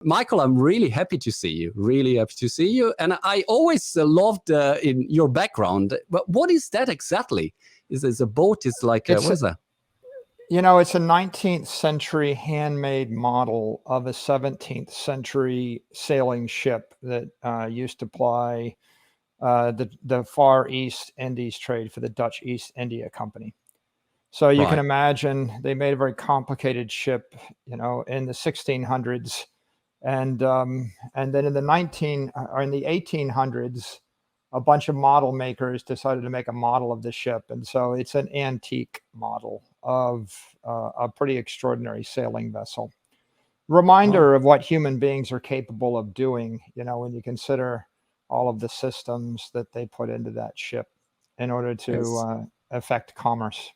Michael, I'm really happy to see you. Really happy to see you. And I always loved in your background. But what is that exactly? Is this a boat? It's like, what is that? It's a 19th century handmade model of a 17th century sailing ship that used to ply the Far East Indies trade for the Dutch East India Company. So you can imagine they made a very complicated ship, in the 1600s. And then in the 1800s, a bunch of model makers decided to make a model of the ship. And so it's an antique model of a pretty extraordinary sailing vessel. Reminder of what human beings are capable of doing, when you consider all of the systems that they put into that ship in order to affect commerce.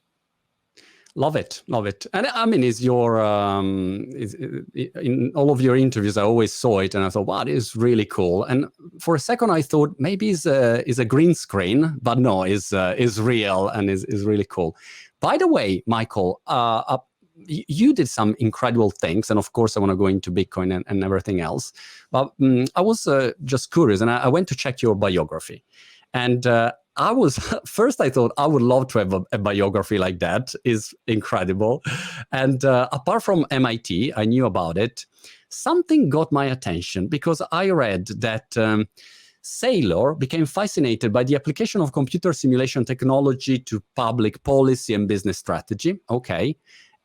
Love it, love it. And I mean, in all of your interviews, I always saw it, and I thought, wow, this is really cool. And for a second, I thought maybe it's a green screen, but no, it's real and is really cool. By the way, Michael, you did some incredible things, and of course, I want to go into Bitcoin and everything else. But I was just curious, and I went to check your biography, and I thought I would love to have a biography like that. Is incredible. And apart from MIT, I knew about it. Something got my attention because I read that Saylor became fascinated by the application of computer simulation technology to public policy and business strategy. Okay.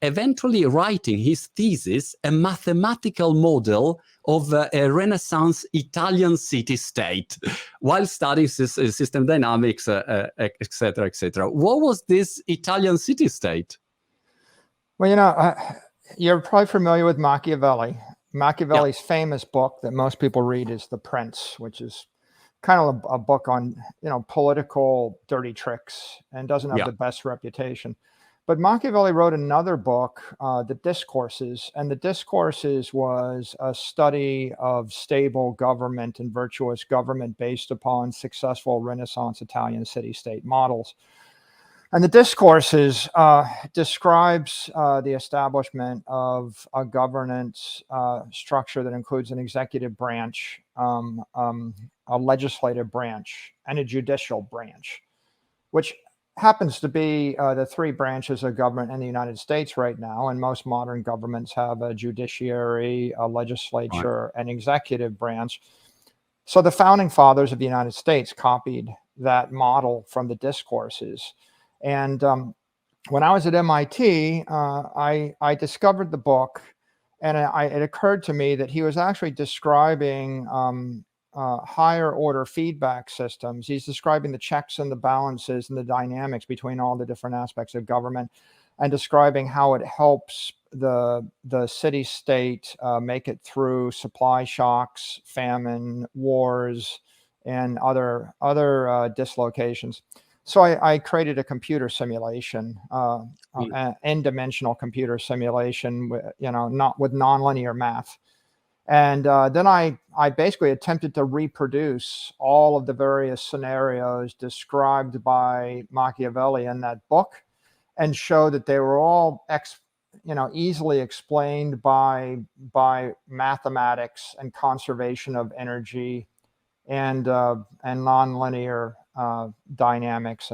Eventually writing his thesis, a mathematical model of a Renaissance Italian city-state, while studying system dynamics, etc., etc. What was this Italian city-state? Well, you're probably familiar with Machiavelli. Machiavelli's famous book that most people read is The Prince, which is kind of a book on, political dirty tricks and doesn't have the best reputation. But Machiavelli wrote another book, The Discourses, and The Discourses was a study of stable government and virtuous government based upon successful Renaissance Italian city-state models. And The Discourses describes the establishment of a governance structure that includes an executive branch, a legislative branch, and a judicial branch, which happens to be the three branches of government in the United States right now. And most modern governments have a judiciary, a legislature, an executive branch. So the founding fathers of the United States copied that model from The Discourses. And when I was at MIT, I discovered the book, and it occurred to me that he was actually describing higher order feedback systems. He's describing the checks and the balances and the dynamics between all the different aspects of government, and describing how it helps the city-state make it through supply shocks, famine, wars, and other dislocations. So I created a computer simulation, an n-dimensional computer simulation, not with nonlinear math. And then I basically attempted to reproduce all of the various scenarios described by Machiavelli in that book, and show that they were all easily explained by mathematics and conservation of energy and nonlinear dynamics.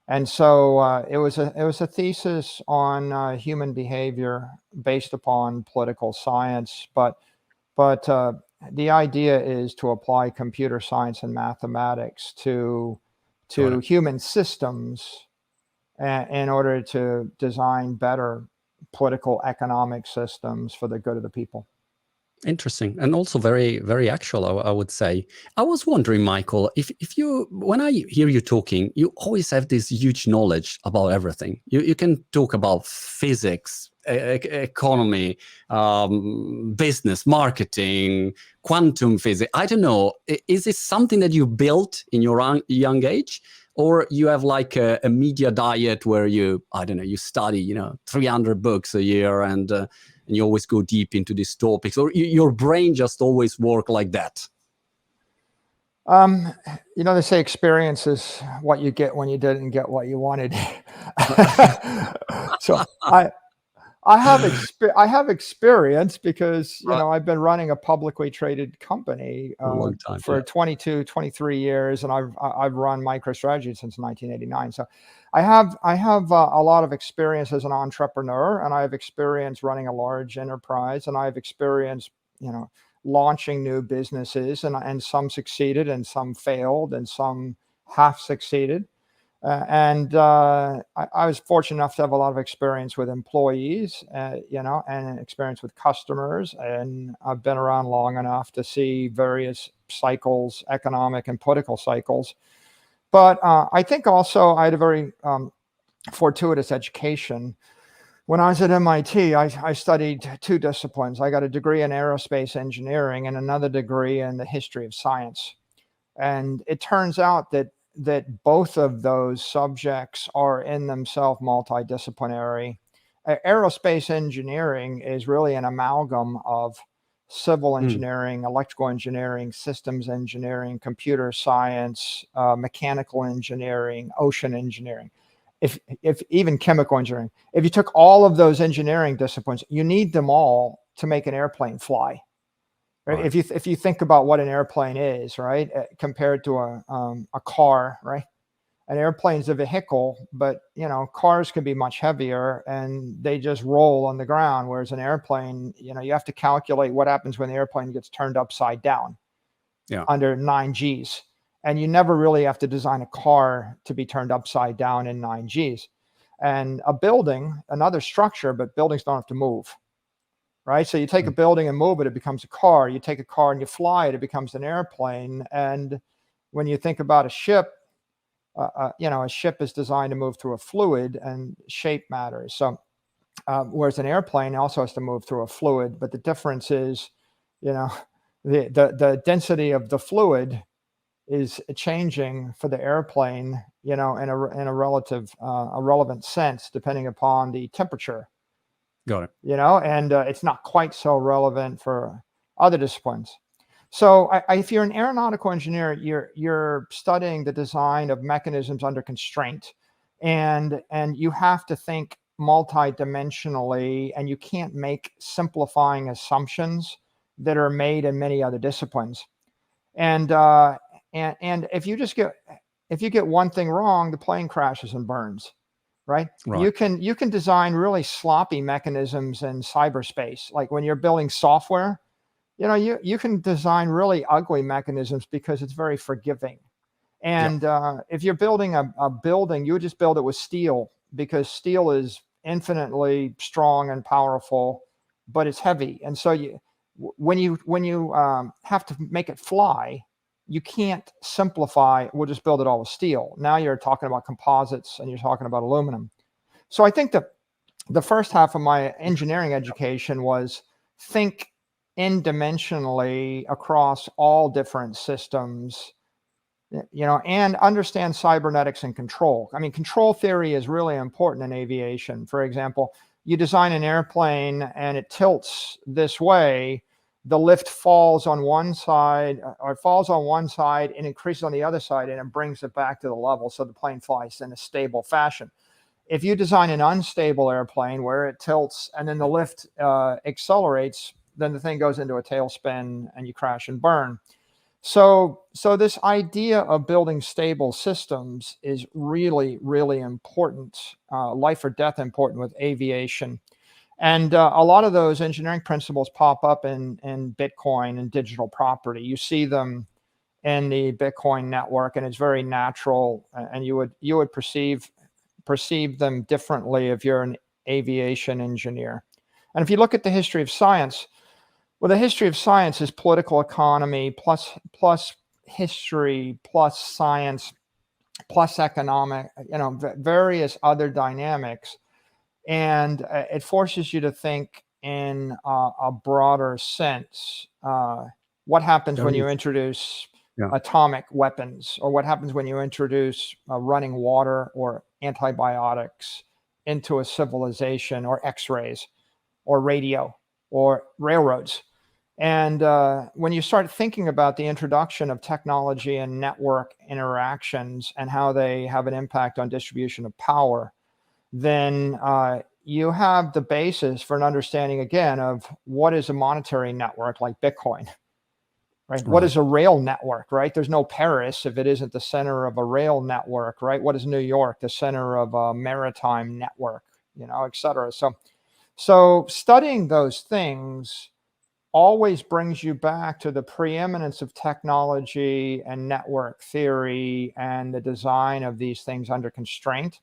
And so it was a thesis on human behavior based upon political science, but the idea is to apply computer science and mathematics to human systems in order to design better political economic systems for the good of the people. Interesting, and also very, very actual, I would say. I was wondering, Michael, if you, when I hear you talking, you always have this huge knowledge about everything. You can talk about physics, economy, business, marketing, quantum physics. I don't know. Is this something that you built in your young age? Or you have like a media diet where you, I don't know, you study, 300 books a year and you always go deep into these topics, or your brain just always work like that? They say experience is what you get when you didn't get what you wanted. So I have experience because, you Right. know, I've been running a publicly traded company For a long time. for Yeah. 22, 23 years, and I've run MicroStrategy since 1989. So I have a lot of experience as an entrepreneur, and I have experience running a large enterprise, and I have experience, you know, launching new businesses, and some succeeded, and some failed, and some half succeeded. I was fortunate enough to have a lot of experience with employees, you know, and experience with customers. And I've been around long enough to see various cycles, economic and political cycles. But I think also I had a very fortuitous education. When I was at MIT, I studied two disciplines. I got a degree in aerospace engineering and another degree in the history of science. And it turns out that both of those subjects are in themselves multidisciplinary. Aerospace engineering is really an amalgam of civil engineering, electrical engineering, systems engineering, computer science, mechanical engineering, ocean engineering, if even chemical engineering. If you took all of those engineering disciplines, you need them all to make an airplane fly. Right? Right. If you think about what an airplane is, right, compared to a car, right? An airplane's a vehicle, but you know, cars can be much heavier and they just roll on the ground. Whereas an airplane, you know, you have to calculate what happens when the airplane gets turned upside down Yeah. under 9Gs. And you never really have to design a car to be turned upside down in 9Gs. And a building, another structure, but buildings don't have to move. Right? So you take a building and move it, it becomes a car. You take a car and you fly it, it becomes an airplane. And when you think about a ship, you know, a ship is designed to move through a fluid, and shape matters. So whereas an airplane also has to move through a fluid, but the difference is, you know, the density of the fluid is changing for the airplane, you know, in a relevant sense, depending upon the temperature. Got it. You know, and it's not quite so relevant for other disciplines. So if you're an aeronautical engineer, you're studying the design of mechanisms under constraint, and you have to think multidimensionally, and you can't make simplifying assumptions that are made in many other disciplines. And if you get one thing wrong, the plane crashes and burns. Right? Right. You can design really sloppy mechanisms in cyberspace. Like when you're building software, you know, you can design really ugly mechanisms because it's very forgiving. And if you're building a building, you would just build it with steel because steel is infinitely strong and powerful, but it's heavy. And so when you have to make it fly, you can't simplify, we'll just build it all with steel. Now you're talking about composites and you're talking about aluminum. So I think that the first half of my engineering education was think n-dimensionally across all different systems, you know, and understand cybernetics and control. I mean, control theory is really important in aviation. For example, you design an airplane and it tilts this way, the lift falls on one side, or falls on one side and increases on the other side, and it brings it back to the level so the plane flies in a stable fashion. If you design an unstable airplane where it tilts and then the lift accelerates, then the thing goes into a tailspin and you crash and burn. So this idea of building stable systems is really, really important, life or death important with aviation. And a lot of those engineering principles pop up in Bitcoin and digital property. You see them in the Bitcoin network, and it's very natural. And you would perceive them differently if you're an aviation engineer. And if you look at the history of science, well, the history of science is political economy plus history plus science plus economic, you know, various other dynamics. And it forces you to think in a broader sense. What happens when you introduce atomic weapons, or what happens when you introduce running water or antibiotics into a civilization, or X-rays, or radio, or railroads. And when you start thinking about the introduction of technology and network interactions and how they have an impact on distribution of power, then you have the basis for an understanding again of what is a monetary network like Bitcoin, right? What is a rail network, right? There's no Paris if it isn't the center of a rail network, right? What is New York, the center of a maritime network, et cetera. So studying those things always brings you back to the preeminence of technology and network theory and the design of these things under constraint.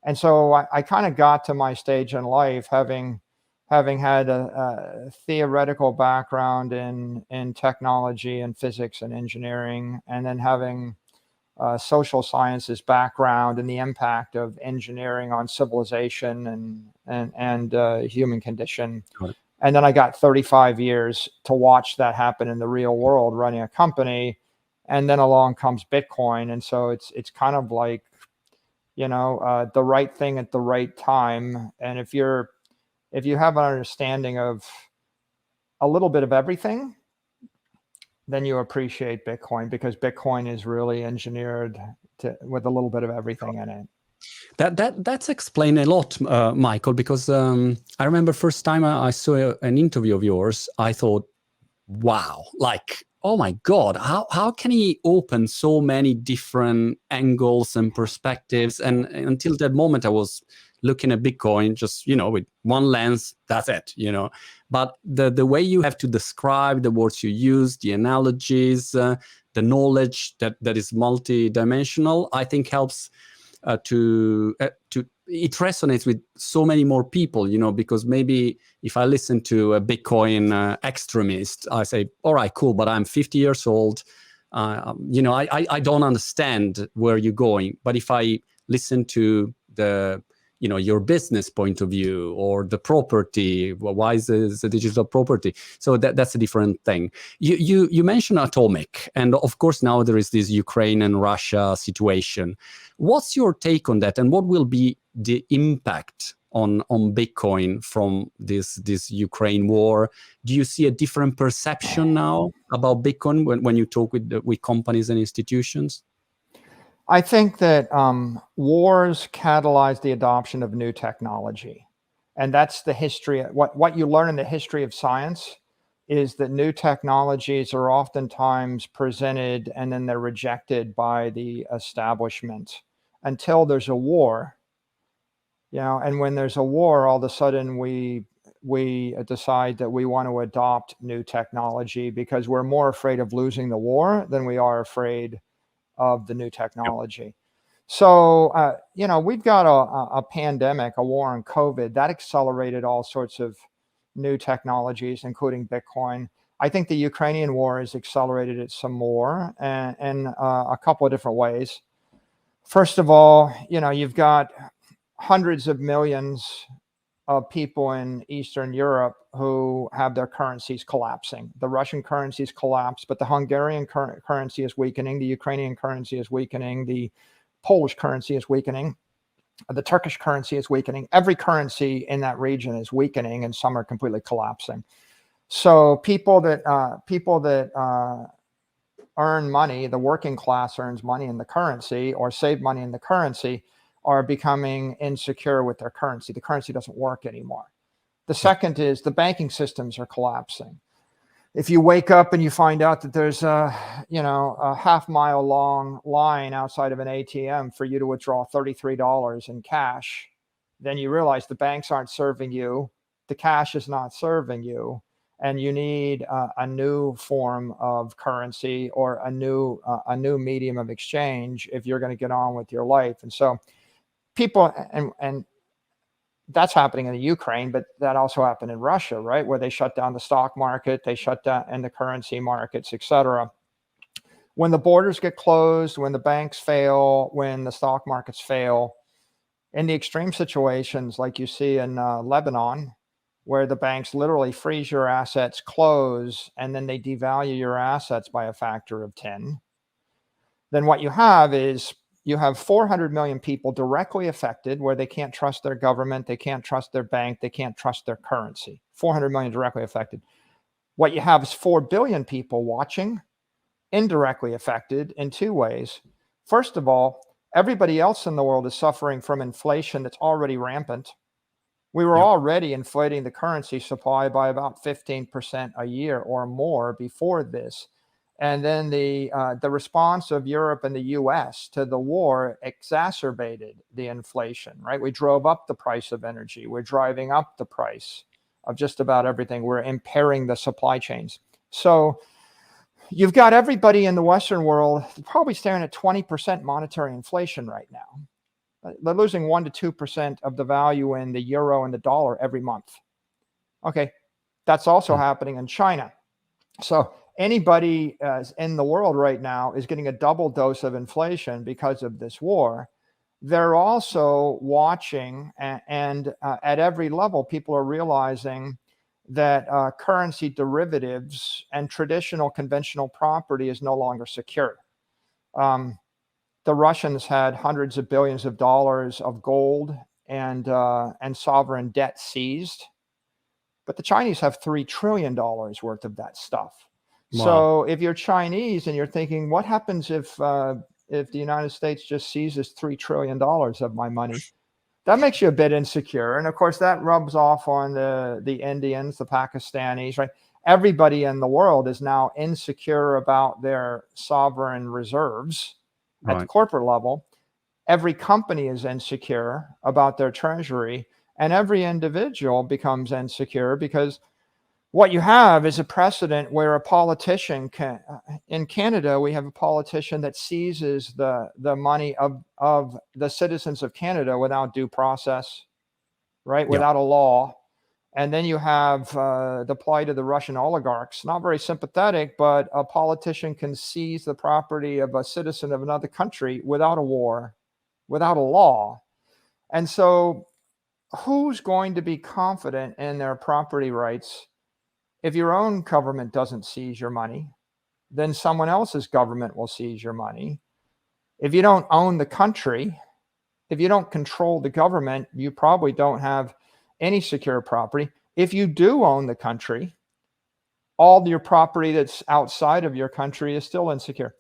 And so I kind of got to my stage in life having had a theoretical background in technology and physics and engineering, and then having social sciences background and the impact of engineering on civilization and human condition. And then I got 35 years to watch that happen in the real world running a company. And then along comes Bitcoin. And so it's kind of like, the right thing at the right time. And if you have an understanding of a little bit of everything, then you appreciate Bitcoin, because Bitcoin is really engineered with a little bit of everything in it. That's explained a lot, Michael, because I remember first time I saw an interview of yours, I thought, wow, like, oh my God, how can he open so many different angles and perspectives? And until that moment, I was looking at Bitcoin just, with one lens, that's it, But the way you have to describe the words you use, the analogies, the knowledge that is multidimensional, I think helps to it resonates with so many more people, because maybe if I listen to a Bitcoin extremist, I say, all right, cool, but I'm 50 years old. I don't understand where you're going. But if I listen to the, your business point of view or the property, why is the digital property? So that's a different thing. You mentioned atomic, and of course now there is this Ukraine and Russia situation. What's your take on that, and what will be the impact on Bitcoin from this Ukraine war? Do you see a different perception now about Bitcoin when you talk with companies and institutions? I think that wars catalyze the adoption of new technology. And that's the history. What you learn in the history of science is that new technologies are oftentimes presented and then they're rejected by the establishment until there's a war. And when there's a war, all of a sudden we decide that we want to adopt new technology because we're more afraid of losing the war than we are afraid of the new technology. Yep. So, we've got a pandemic, a war on COVID, that accelerated all sorts of new technologies, including Bitcoin. I think the Ukrainian war has accelerated it some more, and a couple of different ways. First of all, you've got hundreds of millions of people in Eastern Europe who have their currencies collapsing. The Russian currencies collapsed, but the Hungarian currency is weakening. The Ukrainian currency is weakening. The Polish currency is weakening. The Turkish currency is weakening. Every currency in that region is weakening, and some are completely collapsing. So people that earn money, the working class earns money in the currency or save money in the currency, are becoming insecure with their currency. The currency doesn't work anymore. The second is the banking systems are collapsing. If you wake up and you find out that there's a half-mile long line outside of an ATM for you to withdraw $33 in cash, then you realize the banks aren't serving you, the cash is not serving you, and you need a new form of currency or a new medium of exchange if you're going to get on with your life. And so people, and that's happening in the Ukraine, but that also happened in Russia, right? Where they shut down the stock market, they shut down and the currency markets, etc. When the borders get closed, when the banks fail, when the stock markets fail, in the extreme situations like you see in Lebanon, where the banks literally freeze your assets, close, and then they devalue your assets by a factor of 10, then what you have is you have 400 million people directly affected where they can't trust their government, they can't trust their bank, they can't trust their currency. 400 million directly affected. What you have is 4 billion people watching, indirectly affected in two ways. First of all, everybody else in the world is suffering from inflation that's already rampant. We were Yeah. already inflating the currency supply by about 15% a year or more before this. And then the response of Europe and the US to the war exacerbated the inflation, right? We drove up the price of energy. We're driving up the price of just about everything. We're impairing the supply chains. So you've got everybody in the Western world probably staring at 20% monetary inflation right now. They're losing 1 to 2% of the value in the euro and the dollar every month. Okay, that's also happening in China. So anybody in the world right now is getting a double dose of inflation because of this war. They're also watching, and at every level, people are realizing that currency derivatives and traditional conventional property is no longer secure. The Russians had hundreds of billions of dollars of gold and sovereign debt seized, but the Chinese have $3 trillion worth of that stuff. Wow. So if you're Chinese and you're thinking, what happens if the United States just seizes $3 trillion of my money? That makes you a bit insecure. And of course, that rubs off on the Indians, the Pakistanis, right? Everybody in the world is now insecure about their sovereign reserves at the corporate level. Every company is insecure about their treasury, and every individual becomes insecure because what you have is a precedent where a politician can, in Canada, we have a politician that seizes the money of the citizens of Canada without due process, right? Without a law. And then you have the plight of the Russian oligarchs, not very sympathetic, but a politician can seize the property of a citizen of another country without a war, without a law. And so who's going to be confident in their property rights? If your own government doesn't seize your money, then someone else's government will seize your money. If you don't own the country, if you don't control the government, you probably don't have any secure property. If you do own the country, all your property that's outside of your country is still insecure.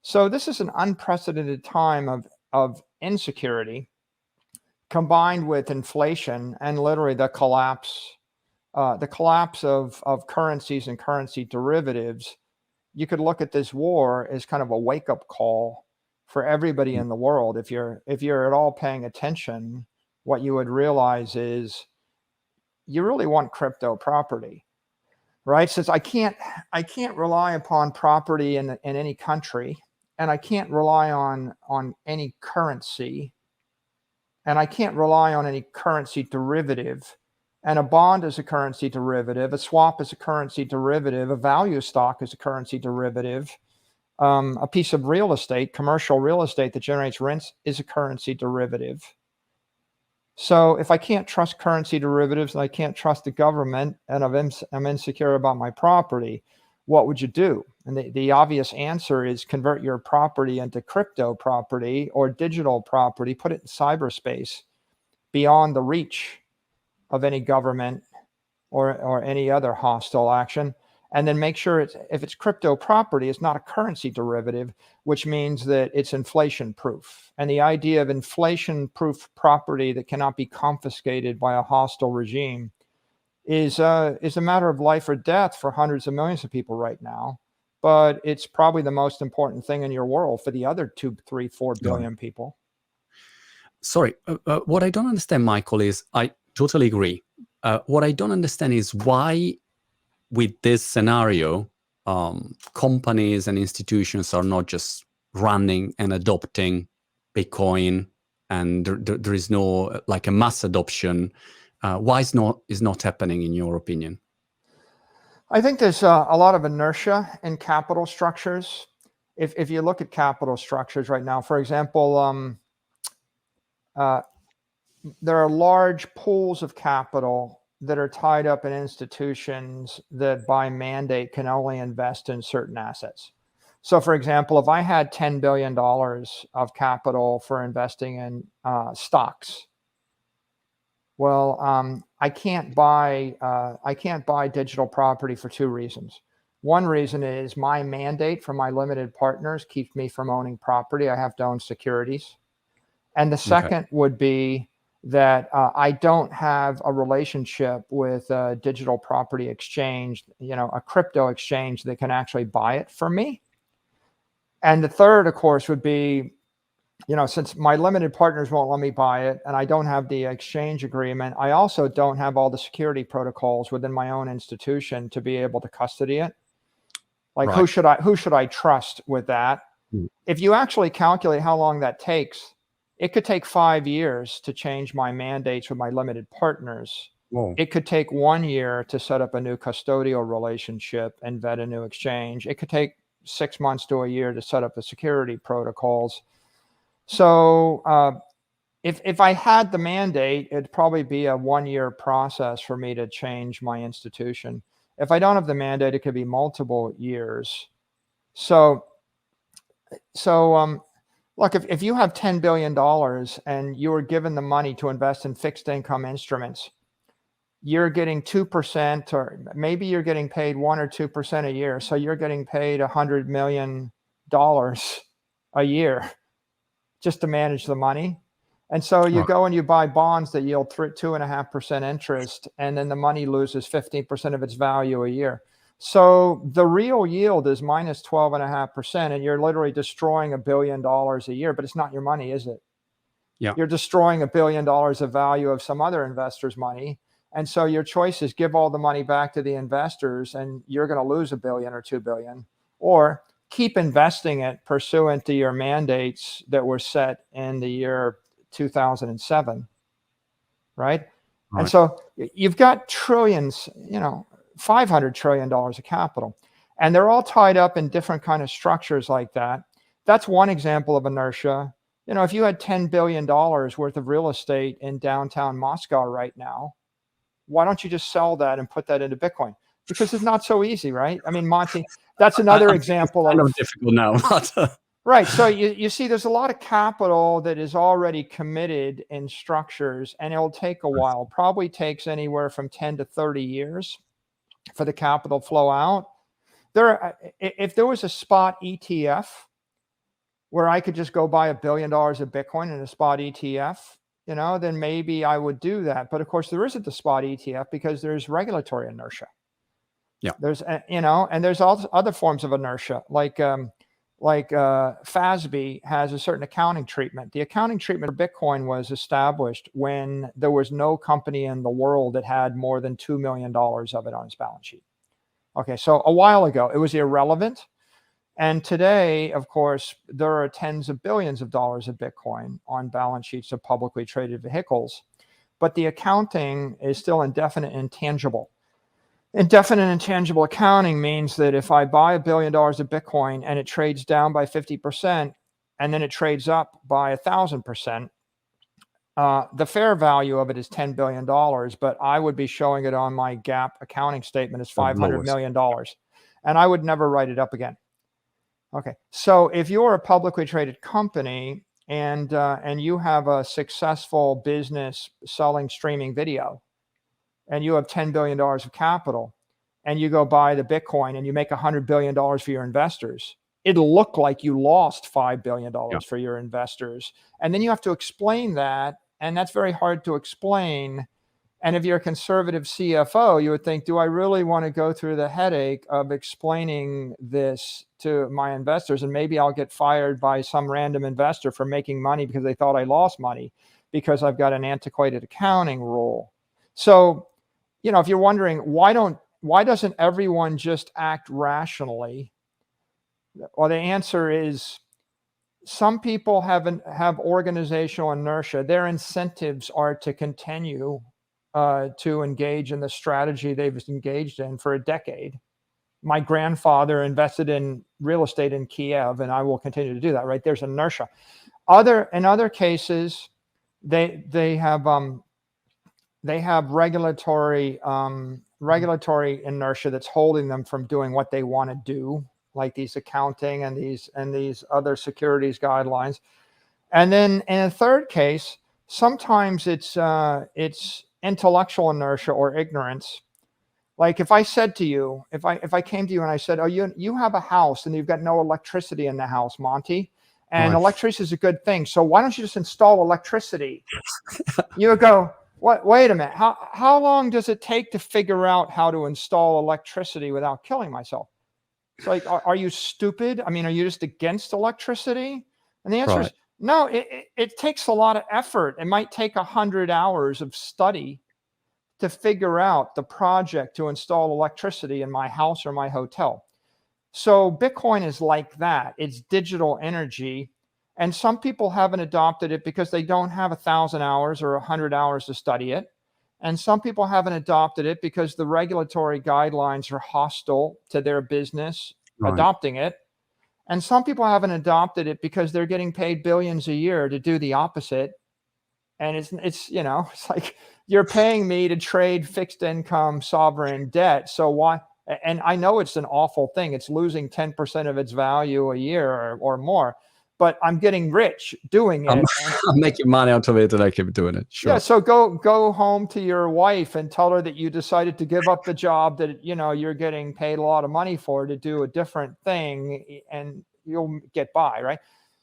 So this is an unprecedented time of insecurity combined with inflation and literally the collapse of currencies and currency derivatives. You could look at this war as kind of a wake-up call for everybody in the world. If you're at all paying attention, what you would realize is you really want crypto property, right? Since I can't rely upon property in any country, and I can't rely on any currency, and I can't rely on any currency derivative. And a bond is a currency derivative, a swap is a currency derivative, a value stock is a currency derivative, a piece of real estate, commercial real estate that generates rents is a currency derivative. So if I can't trust currency derivatives and I can't trust the government and I'm insecure about my property, what would you do? And the obvious answer is convert your property into crypto property or digital property, put it in cyberspace beyond the reach of any government or any other hostile action. And then make sure if it's crypto property, it's not a currency derivative, which means that it's inflation proof. And the idea of inflation proof property that cannot be confiscated by a hostile regime is a matter of life or death for hundreds of millions of people right now. But it's probably the most important thing in your world for the other 2, 3, 4 billion people. Sorry, what I don't understand, Michael, is I totally agree. What I don't understand is why, with this scenario, companies and institutions are not just running and adopting Bitcoin, and there is no like a mass adoption. Why is not happening, in your opinion? I think there's a lot of inertia in capital structures. If you look at capital structures right now, for example, there are large pools of capital that are tied up in institutions that by mandate can only invest in certain assets. So for example, if I had $10 billion of capital for investing in stocks, well, I can't buy digital property for 2 reasons. One reason is my mandate from my limited partners keeps me from owning property. I have to own securities. And the second would be that I don't have a relationship with a digital property exchange, a crypto exchange that can actually buy it for me. And the third, of course, would be, since my limited partners won't let me buy it and I don't have the exchange agreement, I also don't have all the security protocols within my own institution to be able to custody it. Like, Right. who should I trust with that? If you actually calculate how long that takes, it could take 5 years to change my mandates with my limited partners. Whoa. It could take 1 year to set up a new custodial relationship and vet a new exchange. It could take 6 months to a year to set up the security protocols. So if I had the mandate, it'd probably be a 1-year process for me to change my institution. If I don't have the mandate, it could be multiple years. So look, if you have $10 billion and you were given the money to invest in fixed income instruments, you're getting 2%, or maybe you're getting paid 1 or 2% a year. So you're getting paid $100 million a year just to manage the money. And so you go and you buy bonds that yield 2.5% interest, and then the money loses 15% of its value a year. So the real yield is minus 12.5%, and you're literally destroying $1 billion a year, but it's not your money, is it? Yeah. You're destroying $1 billion of value of some other investor's money. And so your choice is give all the money back to the investors and you're going to lose $1 billion or $2 billion, or keep investing it pursuant to your mandates that were set in the year 2007. Right. And so you've got trillions, $500 trillion of capital, and they're all tied up in different kind of structures like that. That's one example of inertia. If you had $10 billion worth of real estate in downtown Moscow right now, why don't you just sell that and put that into Bitcoin? Because it's not so easy, right? I mean, Monty, that's another example of difficult now. Right. So you see, there's a lot of capital that is already committed in structures, and it'll take a while. Probably takes anywhere from 10 to 30 years for the capital flow out. If there was a spot ETF where I could just go buy $1 billion of Bitcoin in a spot ETF, then maybe I would do that. But of course, there isn't the spot ETF because there's regulatory inertia. Yeah. There's, and there's also other forms of inertia, like FASB has a certain accounting treatment. The accounting treatment for Bitcoin was established when there was no company in the world that had more than $2 million of it on its balance sheet. Okay, so a while ago, it was irrelevant. And today, of course, there are tens of billions of dollars of Bitcoin on balance sheets of publicly traded vehicles. But the accounting is still indefinite and intangible. Indefinite and intangible accounting means that if I buy $1 billion of Bitcoin and it trades down by 50%, and then it trades up by 1,000%, the fair value of it is $10 billion, but I would be showing it on my GAAP accounting statement as $500 million. And I would never write it up again. Okay, so if you're a publicly traded company and you have a successful business selling streaming video, and you have $10 billion of capital, and you go buy the Bitcoin and you make $100 billion for your investors, it'll look like you lost $5 billion for your investors. And then you have to explain that, and that's very hard to explain. And if you're a conservative CFO, you would think, do I really want to go through the headache of explaining this to my investors? And maybe I'll get fired by some random investor for making money because they thought I lost money because I've got an antiquated accounting rule. So, if you're wondering, why doesn't everyone just act rationally? Well, the answer is some people have organizational inertia. Their incentives are to continue to engage in the strategy they've engaged in for a decade. My grandfather invested in real estate in Kiev, and I will continue to do that, right? There's inertia. In other cases, they have regulatory inertia that's holding them from doing what they want to do, like these accounting and these other securities guidelines. And then in a third case, sometimes it's intellectual inertia or ignorance. Like if I said to you, if I came to you and I said, oh, you have a house and you've got no electricity in the house, Monty, and Right. electricity is a good thing. So why don't you just install electricity? You would go, what? Wait a minute. How long does it take to figure out how to install electricity without killing myself? It's like, are you stupid? I mean, are you just against electricity? And the answer Right. is no. It takes a lot of effort. It might take 100 hours of study to figure out the project to install electricity in my house or my hotel. So Bitcoin is like that. It's digital energy. And some people haven't adopted it because they don't have 1,000 hours or 100 hours to study it. And some people haven't adopted it because the regulatory guidelines are hostile to their business Right. adopting it. And some people haven't adopted it because they're getting paid billions a year to do the opposite. And it's it's like you're paying me to trade fixed income sovereign debt. So why? And I know it's an awful thing. It's losing 10% of its value a year or more, but I'm getting rich doing I'm, it. And I'm making money out of it and I keep doing it. yeah, Sure. so go home to your wife and tell her that you decided to give up the job that you're getting paid a lot of money for to do a different thing, and you'll get by, right?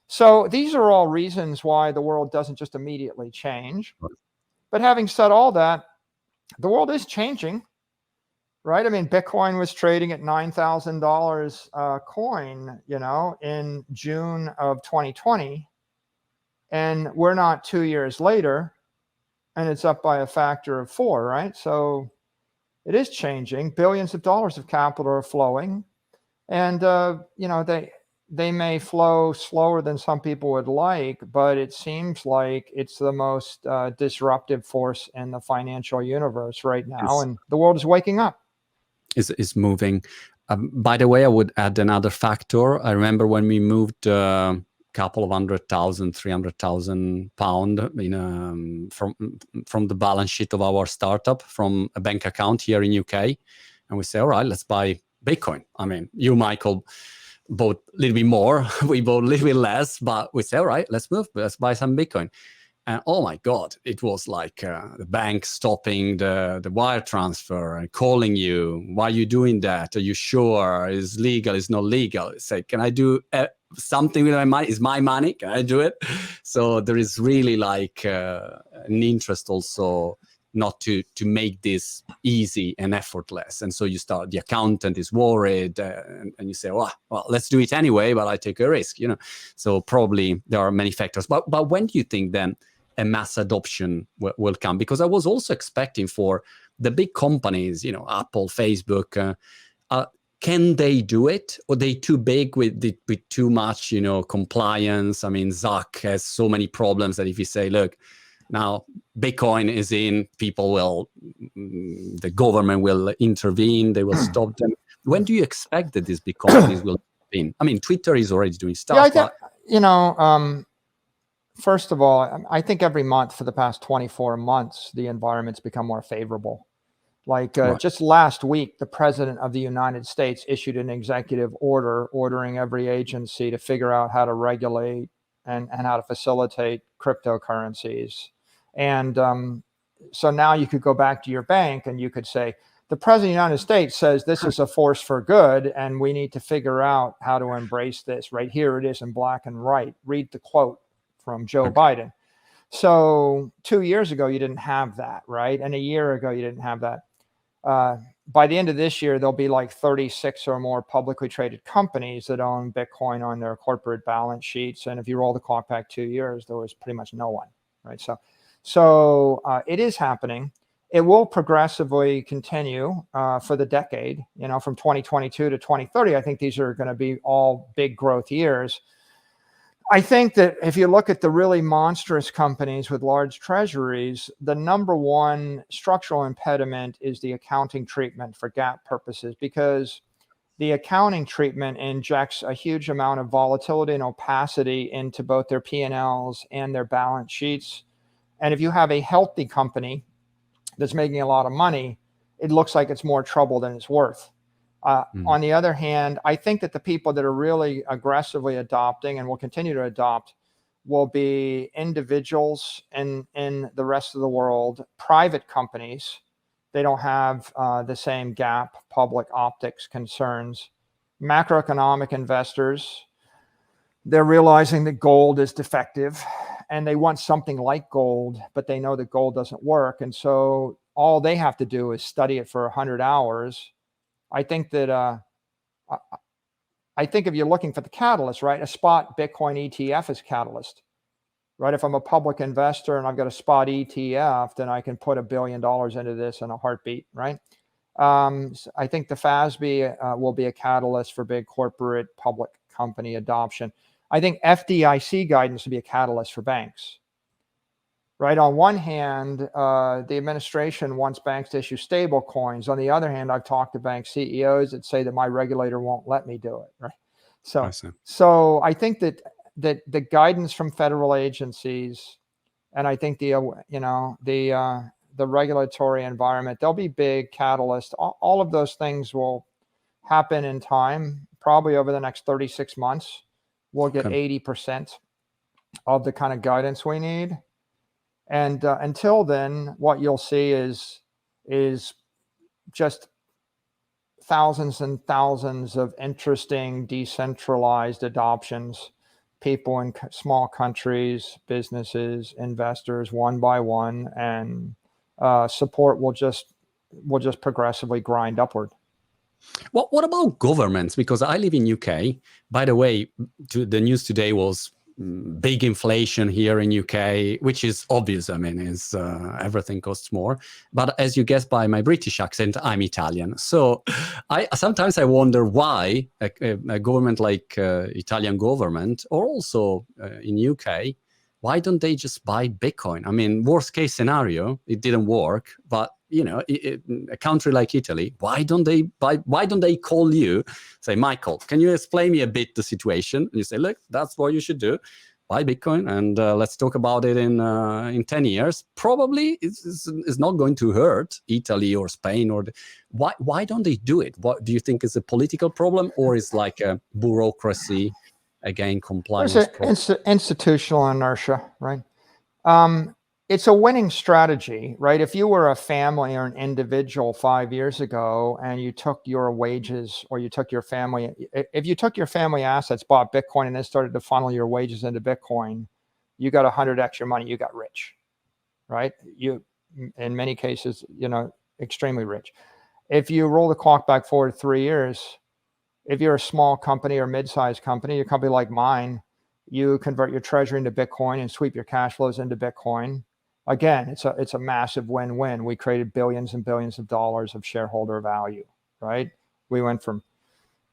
So these are all reasons why the world doesn't just immediately change. But having said all that, the world is changing, right? I mean, Bitcoin was trading at $9,000 a coin, in June of 2020, and we're not 2 years later, and it's up by a factor of 4, right? So it is changing. Billions of dollars of capital are flowing, and they may flow slower than some people would like, but it seems like it's the most disruptive force in the financial universe right now, It's and the world is waking up. is moving. By the way, I would add another factor. I remember when we moved a couple of 100,000, 300,000 pound from the balance sheet of our startup from a bank account here in UK, and we say, all right, let's buy Bitcoin. I mean, you, Michael, bought a little bit more. We bought a little bit less, but we say, all right, let's move. Let's buy some Bitcoin. And oh my God, it was like the bank stopping the wire transfer and calling you. Why are you doing that? Are you sure? Is legal? Is not legal? Say, can I do something with my money? Is my money? Can I do it? So there is really like an interest also not to make this easy and effortless. And so the accountant is worried and you say, well, let's do it anyway, but I take a risk, So probably there are many factors. But when do you think then a mass adoption will come? Because I was also expecting for the big companies, Apple, Facebook, can they do it? Or they too big with too much, compliance? I mean, Zuck has so many problems that if you say, look, now Bitcoin is in, the government will intervene, they will stop them. When do you expect that these big companies will intervene? I mean, Twitter is already doing stuff. Yeah, first of all, I think every month for the past 24 months, the environment's become more favorable. Like Right. just last week, the president of the United States issued an executive order ordering every agency to figure out how to regulate and how to facilitate cryptocurrencies. And so now you could go back to your bank and you could say, the president of the United States says this is a force for good, and we need to figure out how to embrace this. Right here it is in black and white. Read the quote from Joe Biden. So 2 years ago, you didn't have that, right? And a year ago, you didn't have that. By the end of this year, there'll be like 36 or more publicly traded companies that own Bitcoin on their corporate balance sheets. And if you roll the clock back 2 years, there was pretty much no one, right? So it is happening. It will progressively continue for the decade, from 2022 to 2030. I think these are going to be all big growth years. I think that if you look at the really monstrous companies with large treasuries, the number one structural impediment is the accounting treatment for GAAP purposes, because the accounting treatment injects a huge amount of volatility and opacity into both their P&Ls and their balance sheets. And if you have a healthy company that's making a lot of money, it looks like it's more trouble than it's worth. On the other hand, I think that the people that are really aggressively adopting and will continue to adopt will be individuals in the rest of the world, private companies. They don't have the same GAAP public optics concerns, macroeconomic investors, they're realizing that gold is defective and they want something like gold, but they know that gold doesn't work. And so all they have to do is study it for 100 hours. I think that, I think if you're looking for the catalyst, right, a spot Bitcoin ETF is catalyst, right? If I'm a public investor and I've got a spot ETF, then I can put $1 billion into this in a heartbeat, right? So I think the FASB will be a catalyst for big corporate public company adoption. I think FDIC guidance will be a catalyst for banks. Right. On one hand, the administration wants banks to issue stable coins. On the other hand, I've talked to bank CEOs that say that my regulator won't let me do it. Right. So I think that the guidance from federal agencies, and I think the regulatory environment, they'll be big catalysts. All of those things will happen in time. Probably over the next 36 months, we'll get 80% of the kind of guidance we need. And until then, what you'll see is just thousands and thousands of interesting decentralized adoptions, people in small countries, businesses, investors, one by one, and support will just progressively grind upward. What about governments? Because I live in UK. By the way, the news today was big inflation here in UK, which is obvious. I mean, is everything costs more. But as you guessed by my British accent, I'm Italian. So sometimes I wonder why a government like Italian government, or also in UK, why don't they just buy Bitcoin? I mean, worst case scenario, it didn't work, but a country like Italy, why don't they call you, say, Michael, can you explain me a bit the situation? And you say, look, that's what you should do. Buy Bitcoin and let's talk about it in 10 years. Probably it's not going to hurt Italy or Spain. Why don't they do it? What do you think is a political problem, or is like a bureaucracy, again, compliance problem? Institutional inertia, right? It's a winning strategy, right? If you were a family or an individual 5 years ago and you took your wages, or you took your family, if you took your family assets, bought Bitcoin, and then started to funnel your wages into Bitcoin, you got 100x your money, you got rich, right? You, in many cases, extremely rich. If you roll the clock back forward 3 years, if you're a small company or mid-sized company, a company like mine, you convert your treasury into Bitcoin and sweep your cash flows into Bitcoin. Again, it's a massive win-win. We created billions and billions of dollars of shareholder value, right? We went from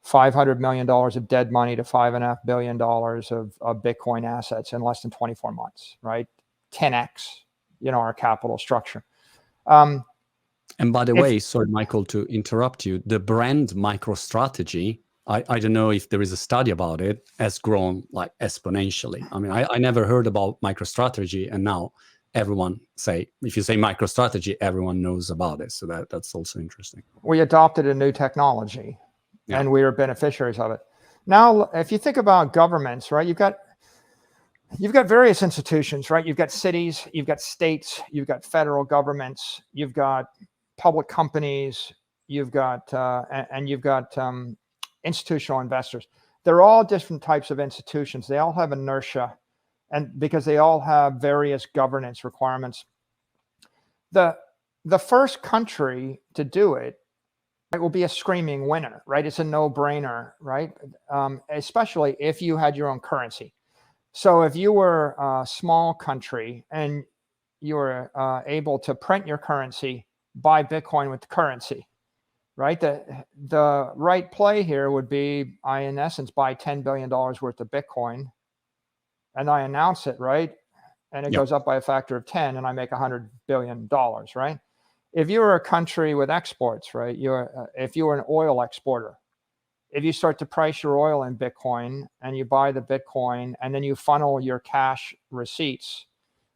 $500 million of dead money to $5.5 billion of Bitcoin assets in less than 24 months, right? 10x, our capital structure. And by the way, sorry, Michael, to interrupt you, the brand MicroStrategy, I don't know if there is a study about it, has grown like exponentially. I mean, I never heard about MicroStrategy, and now everyone if you say MicroStrategy, everyone knows about it. So that's also interesting. We adopted a new technology, and we are beneficiaries of it. Now, if you think about governments, right, you've got various institutions, right? You've got cities, you've got states, you've got federal governments, you've got public companies, you've got institutional investors. They're all different types of institutions. They all have inertia, and because they all have various governance requirements. The first country to do it will be a screaming winner, right? It's a no-brainer, right? Especially if you had your own currency. So if you were a small country and you were able to print your currency, buy Bitcoin with the currency, right? The right play here would be, I, in essence, buy $10 billion worth of Bitcoin, and I announce it, right? And it goes up by a factor of 10, and I make $100 billion, right? If you were a country with exports, right? If you were an oil exporter, if you start to price your oil in Bitcoin and you buy the Bitcoin and then you funnel your cash receipts,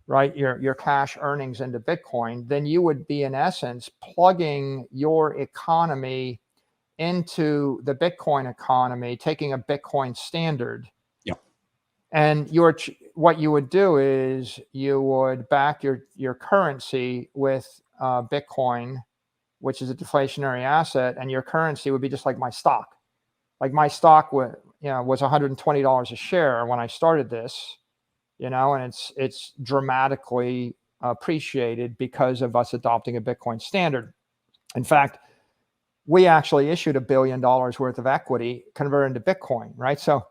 right, your cash earnings into Bitcoin, then you would be, in essence, plugging your economy into the Bitcoin economy, taking a Bitcoin standard. And what you would do is you would back your currency with Bitcoin, which is a deflationary asset, and your currency would be just like my stock. Like my stock would, was $120 a share when I started this, and it's dramatically appreciated because of us adopting a Bitcoin standard. In fact, we actually issued $1 billion worth of equity converted into Bitcoin, right? So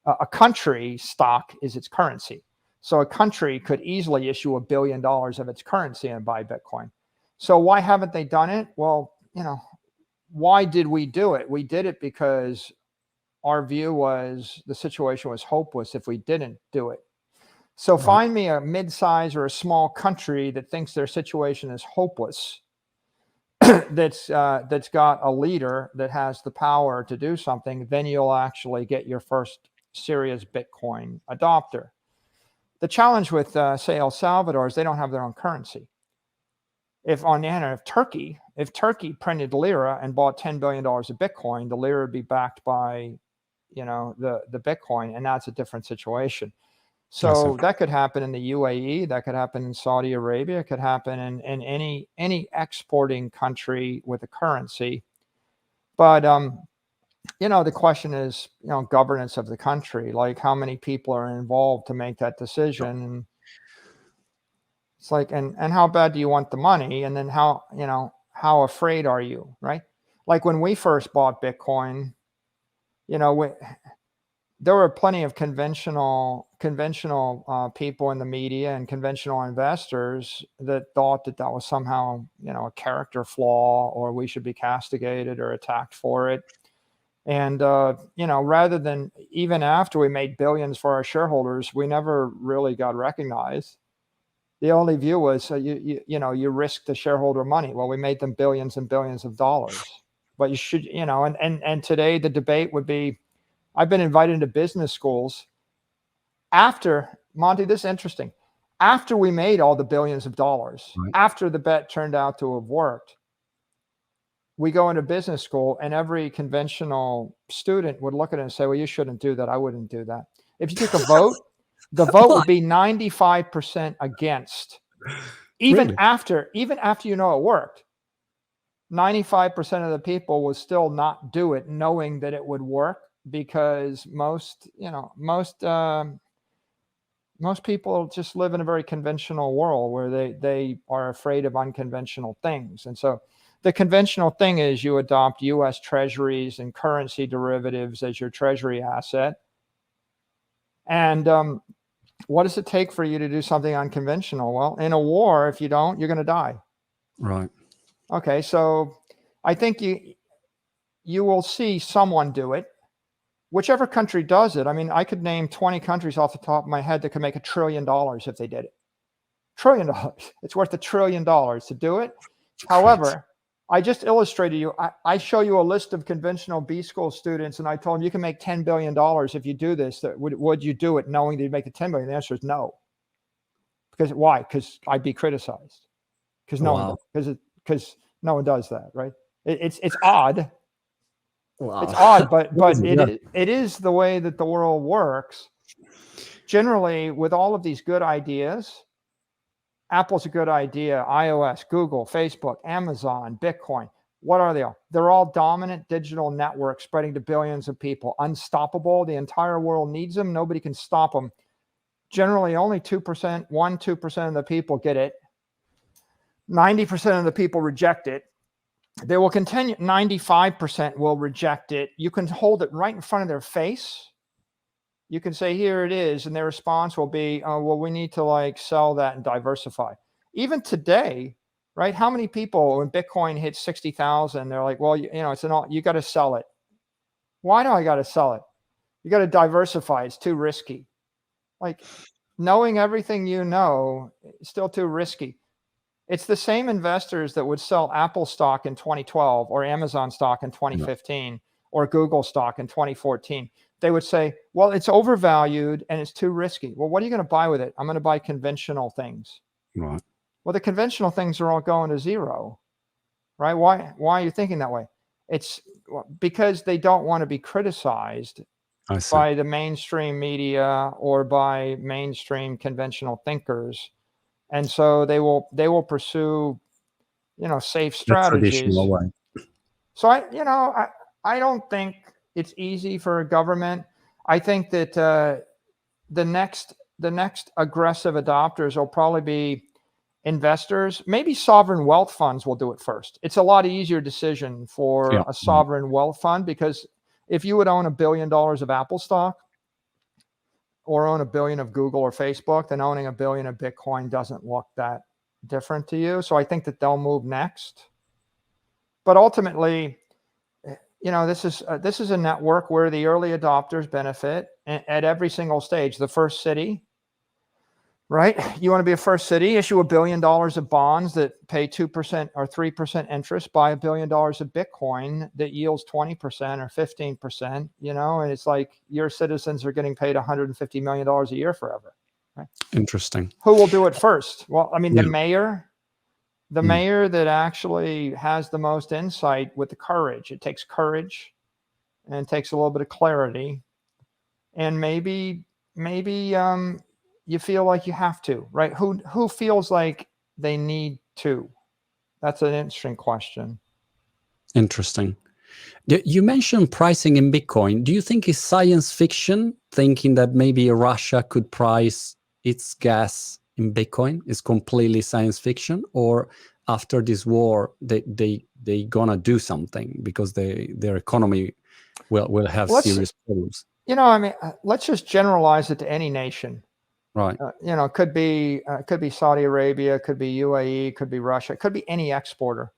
a country stock is its currency. So a country could easily issue $1 billion of its currency and buy Bitcoin. So why haven't they done it? Well, why did we do it? We did it because our view was the situation was hopeless if we didn't do it. So find me a mid-size or a small country that thinks their situation is hopeless, that's got a leader that has the power to do something, then you'll actually get your first serious Bitcoin adopter. The challenge with, say, El Salvador is they don't have their own currency. If Turkey printed lira and bought $10 billion of Bitcoin, the lira would be backed by, the Bitcoin, and that's a different situation. So that could happen in the UAE, that could happen in Saudi Arabia, it could happen in any exporting country with a currency. But the question is, governance of the country, like how many people are involved to make that decision. And it's like, and how bad do you want the money? And then how afraid are you, right? Like when we first bought Bitcoin, there were plenty of conventional people in the media and conventional investors that thought that was somehow, a character flaw, or we should be castigated or attacked for it. And, rather than, even after we made billions for our shareholders, we never really got recognized. The only view was, you risk the shareholder money. Well, we made them billions and billions of dollars, but you should, and today the debate would be, I've been invited into business schools after, Monty, this is interesting. After we made all the billions of dollars, after the bet turned out to have worked, we go into business school and every conventional student would look at it and say, well, you shouldn't do that. I wouldn't do that. If you took a vote, the vote would be 95% against. Even after it worked, 95% of the people would still not do it, knowing that it would work, because most people just live in a very conventional world where they are afraid of unconventional things. And so the conventional thing is you adopt US treasuries and currency derivatives as your treasury asset. And what does it take for you to do something unconventional? Well, in a war, if you don't, you're going to die. Right. Okay, so I think you will see someone do it. Whichever country does it. I mean, I could name 20 countries off the top of my head that could make $1 trillion if they did it. $1 trillion. It's worth $1 trillion to do it. However, I just illustrated you. I show you a list of conventional B school students, and I told them you can make $10 billion if you do this. Would you do it knowing that you'd make the $10 billion? The answer is no. Because why? Because I'd be criticized. Because no one does that, right? It's odd. Wow. It's odd, but it is the way that the world works. Generally, with all of these good ideas, Apple's a good idea, iOS, Google, Facebook, Amazon, Bitcoin. What are they all? They're all dominant digital networks spreading to billions of people. Unstoppable. The entire world needs them. Nobody can stop them. Generally, only 2% of the people get it. 90% of the people reject it. They will continue. 95% will reject it. You can hold it right in front of their face. You can say, here it is. And their response will be, oh, well, we need to sell that and diversify. Even today, right? How many people, when Bitcoin hits 60,000, they're like, well, you got to sell it. Why do I got to sell it? You got to diversify. It's too risky. Knowing everything it's still too risky. It's the same investors that would sell Apple stock in 2012 or Amazon stock in 2015 or Google stock in 2014. They would say, well, it's overvalued and it's too risky. Well, what are you going to buy with it? I'm going to buy conventional things. Right. Well, the conventional things are all going to zero, right? Why are you thinking that way? It's because they don't want to be criticized by the mainstream media or by mainstream conventional thinkers. And so they will pursue, safe strategies. So I don't think it's easy for a government. I think that the next aggressive adopters will probably be investors. Maybe sovereign wealth funds will do it first. It's a lot easier decision for a sovereign wealth fund, because if you would own $1 billion of Apple stock or own $1 billion of Google or Facebook, then owning $1 billion of Bitcoin doesn't look that different to you. So I think that they'll move next. But ultimately, this is a network where the early adopters benefit at every single stage. The first city, right? You want to be a first city, issue $1 billion of bonds that pay 2% or 3% interest, buy $1 billion of Bitcoin that yields 20% or 15%, and it's like your citizens are getting paid $150 million a year forever. Right? Interesting. Who will do it first? Well, I mean, the mayor that actually has the most insight with the courage. It takes courage and it takes a little bit of clarity. And maybe you feel like you have to, right? Who feels like they need to? That's an interesting question. Interesting. You mentioned pricing in Bitcoin. Do you think it's science fiction thinking that maybe Russia could price its gas in Bitcoin? Is completely science fiction? Or after this war, they gonna do something because their economy will have serious problems? I mean, let's just generalize it to any nation. Right. It could be Saudi Arabia, could be UAE, could be Russia, it could be any exporter.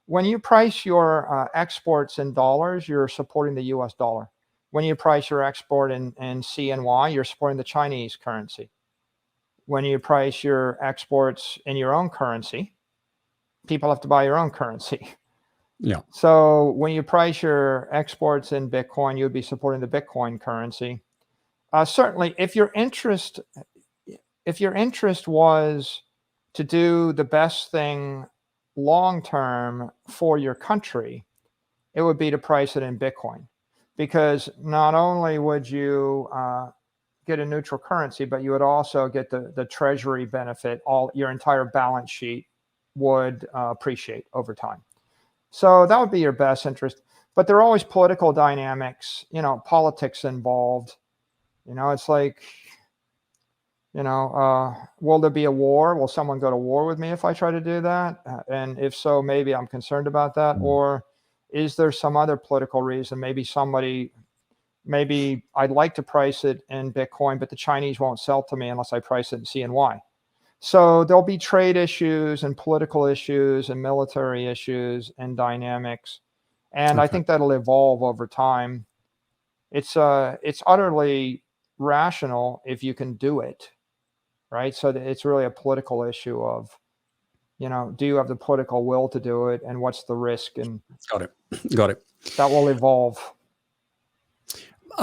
When you price your exports in dollars, you're supporting the US dollar. When you price your export in CNY, you're supporting the Chinese currency. When you price your exports in your own currency, people have to buy your own currency. Yeah. So when you price your exports in Bitcoin, you'd be supporting the Bitcoin currency. Certainly, if your interest was to do the best thing long term for your country, it would be to price it in Bitcoin, because not only would you get a neutral currency, but you would also get the treasury benefit. Your entire balance sheet would appreciate over time. So that would be your best interest. But there are always political dynamics, politics involved. It's like, will there be a war? Will someone go to war with me if I try to do that? And if so, maybe I'm concerned about that. Or is there some other political reason? Maybe I'd like to price it in Bitcoin, but the Chinese won't sell to me unless I price it in CNY. So there'll be trade issues and political issues and military issues and dynamics. And I think that'll evolve over time. It's utterly rational if you can do it, right? So it's really a political issue of, do you have the political will to do it, and what's the risk? And got it. That will evolve.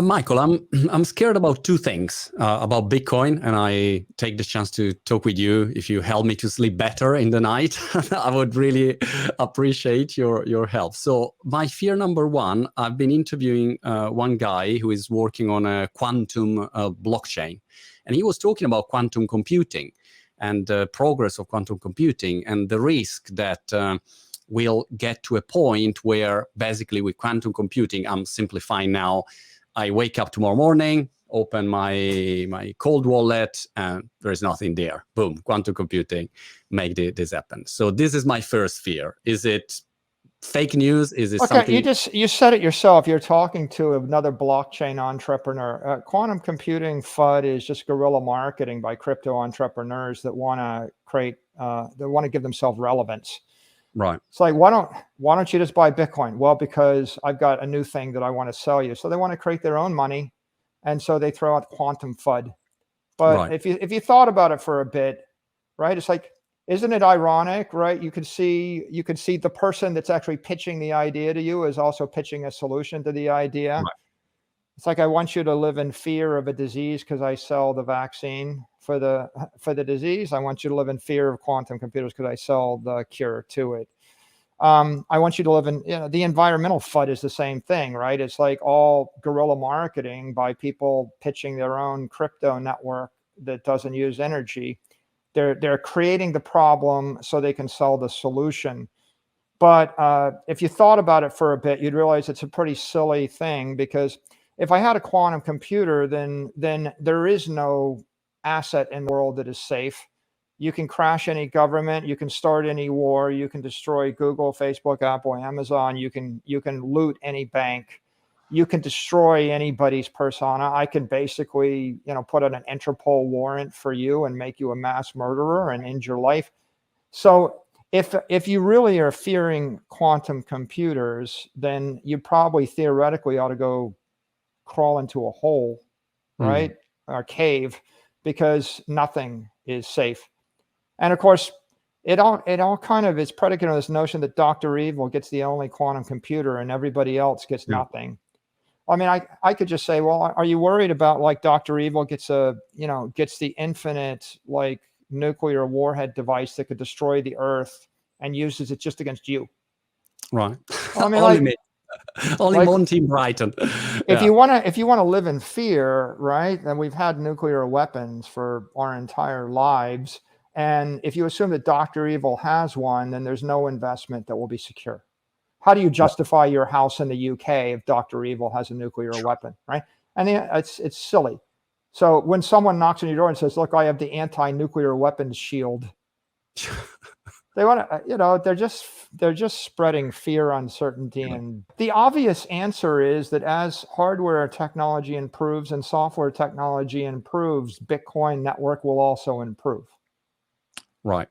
Michael, I'm scared about two things about Bitcoin, and I take the chance to talk with you. If you help me to sleep better in the night, I would really appreciate your help. So my fear number one, I've been interviewing one guy who is working on a quantum blockchain, and he was talking about quantum computing and the progress of quantum computing and the risk that we'll get to a point where basically with quantum computing, I'm simplifying now, I wake up tomorrow morning, open my cold wallet, and there is nothing there. Boom, quantum computing, make this happen. So this is my first fear. Is it fake news? Is it something? You said it yourself. You're talking to another blockchain entrepreneur. Quantum computing FUD is just guerrilla marketing by crypto entrepreneurs that want to give themselves relevance. Right. It's like, why don't you just buy Bitcoin? Well, because I've got a new thing that I want to sell you. So they want to create their own money, and so they throw out quantum FUD. But if you thought about it for a bit, right? It's like, isn't it ironic, right? You could see the person that's actually pitching the idea to you is also pitching a solution to the idea. Right. It's like, I want you to live in fear of a disease because I sell the vaccine for the disease. I want you to live in fear of quantum computers because I sell the cure to it. I want you to live in, the environmental FUD is the same thing, right? It's like all guerrilla marketing by people pitching their own crypto network that doesn't use energy. They're creating the problem so they can sell the solution. But if you thought about it for a bit, you'd realize it's a pretty silly thing, because if I had a quantum computer, then there is no asset in the world that is safe. You can crash any government, you can start any war, you can destroy Google, Facebook, Apple, Amazon, you can loot any bank, you can destroy anybody's persona. I can basically, put out an Interpol warrant for you and make you a mass murderer and end your life. So if you really are fearing quantum computers, then you probably theoretically ought to go crawl into a hole, right? Or a cave, because nothing is safe. And of course, it all kind of is predicated on this notion that Dr. Evil gets the only quantum computer and everybody else gets nothing. I mean, I could just say, well, are you worried about like Dr. Evil gets the infinite like nuclear warhead device that could destroy the Earth and uses it just against you? Right. I mean, only like, me. Only Monty Brighton. If you want to live in fear, right? Then we've had nuclear weapons for our entire lives. And if you assume that Dr. Evil has one, then there's no investment that will be secure. How do you justify your house in the UK if Dr. Evil has a nuclear weapon, right? And it's silly. So when someone knocks on your door and says, look, I have the anti-nuclear weapons shield, they want to, they're just spreading fear, uncertainty. And the obvious answer is that as hardware technology improves and software technology improves, Bitcoin network will also improve. Right.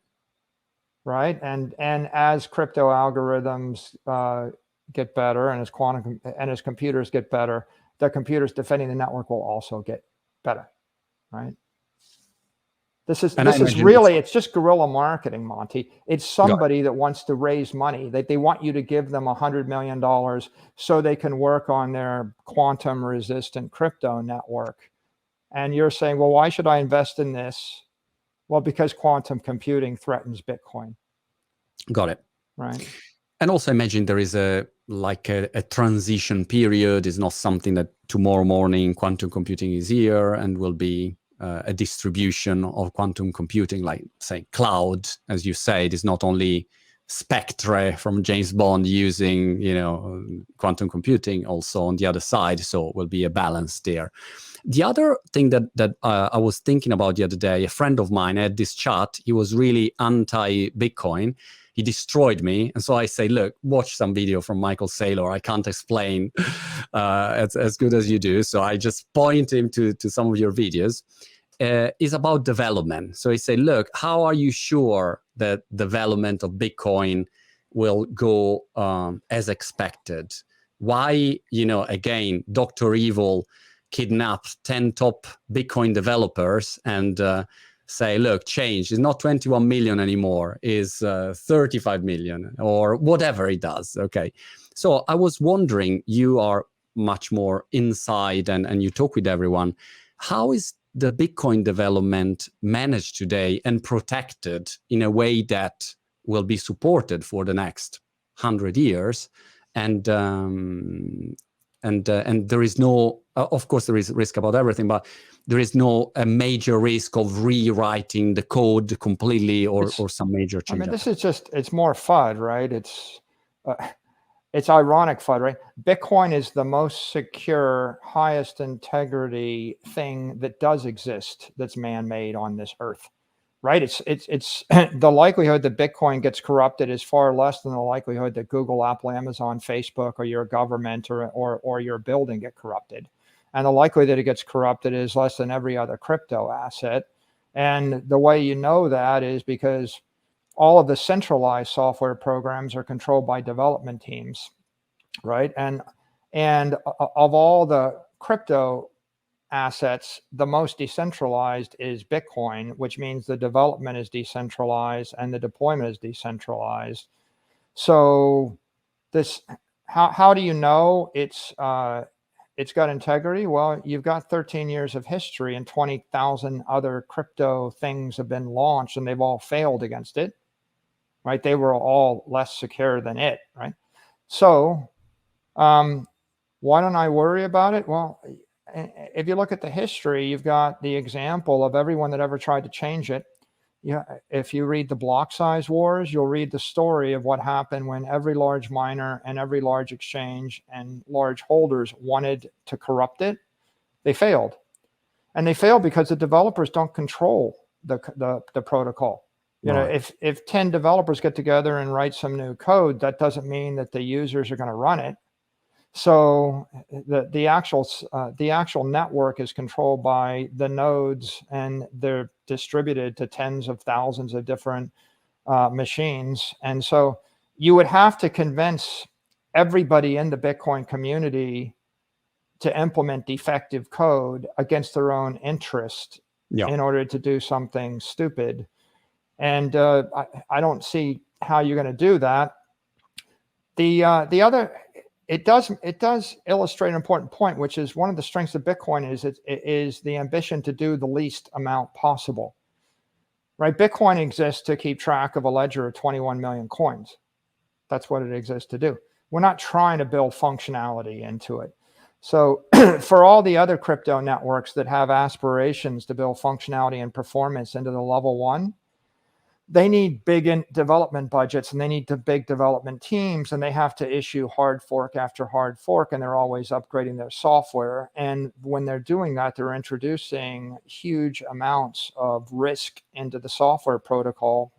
Right. And as crypto algorithms get better, and as computers get better, the computers defending the network will also get better. Right. This is really, it's just guerrilla marketing, Monty. It's somebody that wants to raise money, that they want you to give them $100 million so they can work on their quantum resistant crypto network. And you're saying, well, why should I invest in this? Well, because quantum computing threatens Bitcoin. Got it. Right. And also imagine there is a transition period. It's not something that tomorrow morning quantum computing is here and will be a distribution of quantum computing, like say cloud, as you said, is not only Spectre from James Bond using, quantum computing also on the other side. So it will be a balance there. The other thing that I was thinking about the other day, a friend of mine had this chat. He was really anti-Bitcoin. He destroyed me. And so I say, look, watch some video from Michael Saylor. I can't explain as good as you do. So I just point him to some of your videos. Is about development. So I say, look, how are you sure that development of Bitcoin will go as expected? Why, again, Dr. Evil kidnapped 10 top Bitcoin developers and say, look, change is not 21 million anymore, is 35 million or whatever it does. Okay. So I was wondering, you are much more inside and you talk with everyone. How is the Bitcoin development managed today and protected in a way that will be supported for the next 100 years? And there is no, of course, there is risk about everything, but there is no a major risk of rewriting the code completely or some major change. I mean, this is it's more FUD, right? It's ironic FUD, right? Bitcoin is the most secure, highest integrity thing that does exist that's man-made on this earth, right? It's the likelihood that Bitcoin gets corrupted is far less than the likelihood that Google, Apple, Amazon, Facebook, or your government or your building get corrupted. And the likelihood that it gets corrupted is less than every other crypto asset. And the way you know that is because all of the centralized software programs are controlled by development teams, right? And of all the crypto assets, the most decentralized is Bitcoin, which means the development is decentralized and the deployment is decentralized. So this, how do you know it's got integrity? Well, you've got 13 years of history and 20,000 other crypto things have been launched and they've all failed against it, right? They were all less secure than it, right? So why don't I worry about it? Well, if you look at the history, you've got the example of everyone that ever tried to change it. Yeah, if you read the block size wars, you'll read the story of what happened when every large miner and every large exchange and large holders wanted to corrupt it. They failed. And they failed because the developers don't control the protocol. You know, if 10 developers get together and write some new code, that doesn't mean that the users are going to run it. So the actual network is controlled by the nodes, and they're distributed to tens of thousands of different machines. And so you would have to convince everybody in the Bitcoin community to implement defective code against their own interest in order to do something stupid. And I don't see how you're going to do that. The other, it does illustrate an important point, which is one of the strengths of Bitcoin is the ambition to do the least amount possible. Right? Bitcoin exists to keep track of a ledger of 21 million coins. That's what it exists to do. We're not trying to build functionality into it. So for all the other crypto networks that have aspirations to build functionality and performance into the level 1, they need big development budgets, and they need big development teams, and they have to issue hard fork after hard fork, and they're always upgrading their software. And when they're doing that, they're introducing huge amounts of risk into the software protocol,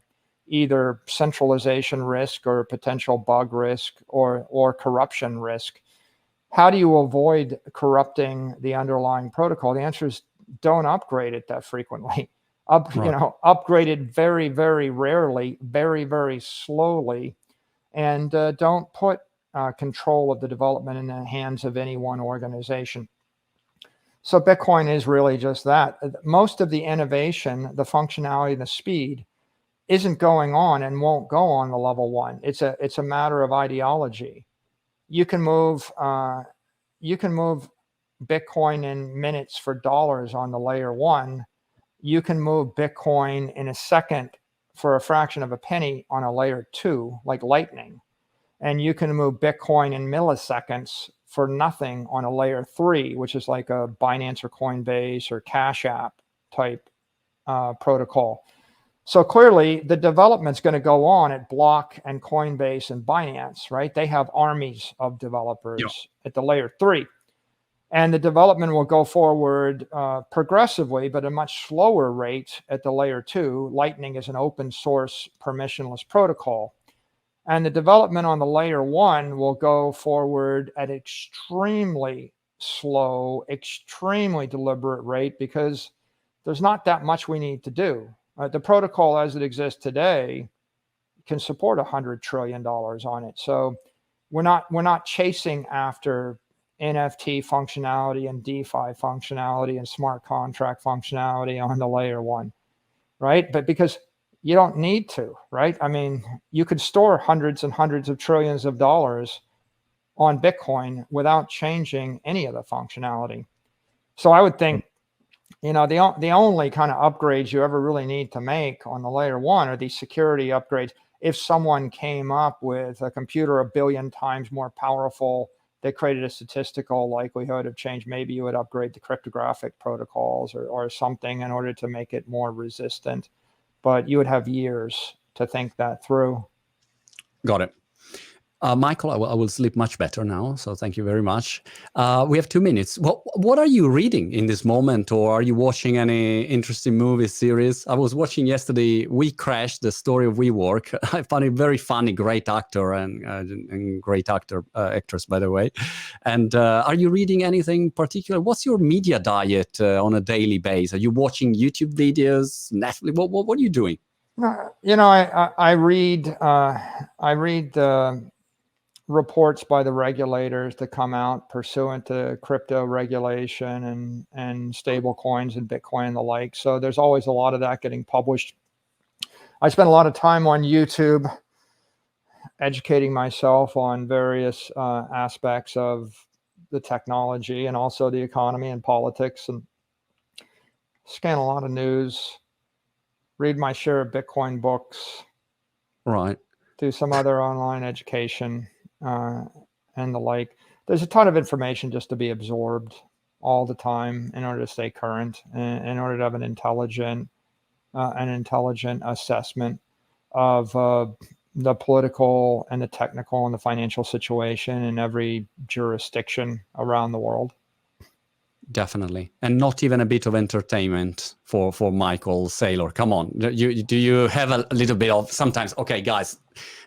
either centralization risk or potential bug risk or corruption risk. How do you avoid corrupting the underlying protocol? The answer is don't upgrade it that frequently. Upgrade it very, very rarely, very, very slowly, and don't put control of the development in the hands of any one organization. So Bitcoin is really just that. Most of the innovation, the functionality, the speed isn't going on and won't go on the level 1. It's a matter of ideology. You can move Bitcoin in minutes for dollars on the layer 1. You can move Bitcoin in a second for a fraction of a penny on a layer 2, like Lightning. And you can move Bitcoin in milliseconds for nothing on a layer 3, which is like a Binance or Coinbase or Cash App type protocol. So clearly the development's going to go on at Block and Coinbase and Binance, right? They have armies of developers at the layer 3. And the development will go forward progressively, but at a much slower rate at the layer 2. Lightning is an open source permissionless protocol. And the development on the layer 1 will go forward at extremely slow, extremely deliberate rate, because there's not that much we need to do. The protocol as it exists today can support $100 trillion on it. So we're not chasing after NFT functionality and DeFi functionality and smart contract functionality on the layer 1, right? But because you don't need to, right? I mean, you could store hundreds and hundreds of trillions of dollars on Bitcoin without changing any of the functionality. So I would think, the only kind of upgrades you ever really need to make on the layer 1 are these security upgrades. If someone came up with a computer 1 billion times more powerful, they created a statistical likelihood of change, maybe you would upgrade the cryptographic protocols or something in order to make it more resistant. But you would have years to think that through. Got it. Michael, I will sleep much better now, so thank you very much. We have 2 minutes. What are you reading in this moment, or are you watching any interesting movie series? I was watching yesterday We Crashed, the story of WeWork. I found it very funny, great actor and great actress, by the way. And are you reading anything particular? What's your media diet on a daily basis? Are you watching YouTube videos, Netflix? What are you doing? I read reports by the regulators that come out pursuant to crypto regulation and stable coins and Bitcoin and the like. So there's always a lot of that getting published. I spend a lot of time on YouTube educating myself on various aspects of the technology and also the economy and politics, and scan a lot of news, read my share of Bitcoin books, right? Do some other online education. And the like. There's a ton of information just to be absorbed all the time in order to stay current, and in order to have an intelligent an intelligent assessment of the political and the technical and the financial situation in every jurisdiction around the world. Definitely. And not even a bit of entertainment for Michael Saylor. Come on. Do you have a little bit of sometimes, okay, guys,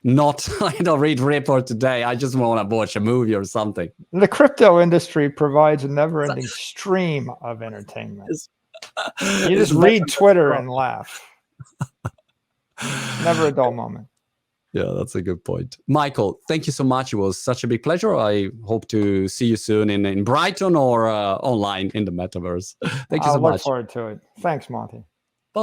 not, I don't read report today. I just want to watch a movie or something. The crypto industry provides a never-ending stream of entertainment. You just read Twitter and laugh. Never a dull moment. Yeah, that's a good point. Michael, thank you so much. It was such a big pleasure. I hope to see you soon in Brighton or online in the metaverse. Thank you so much. I look forward to it. Thanks, Monty. Bye.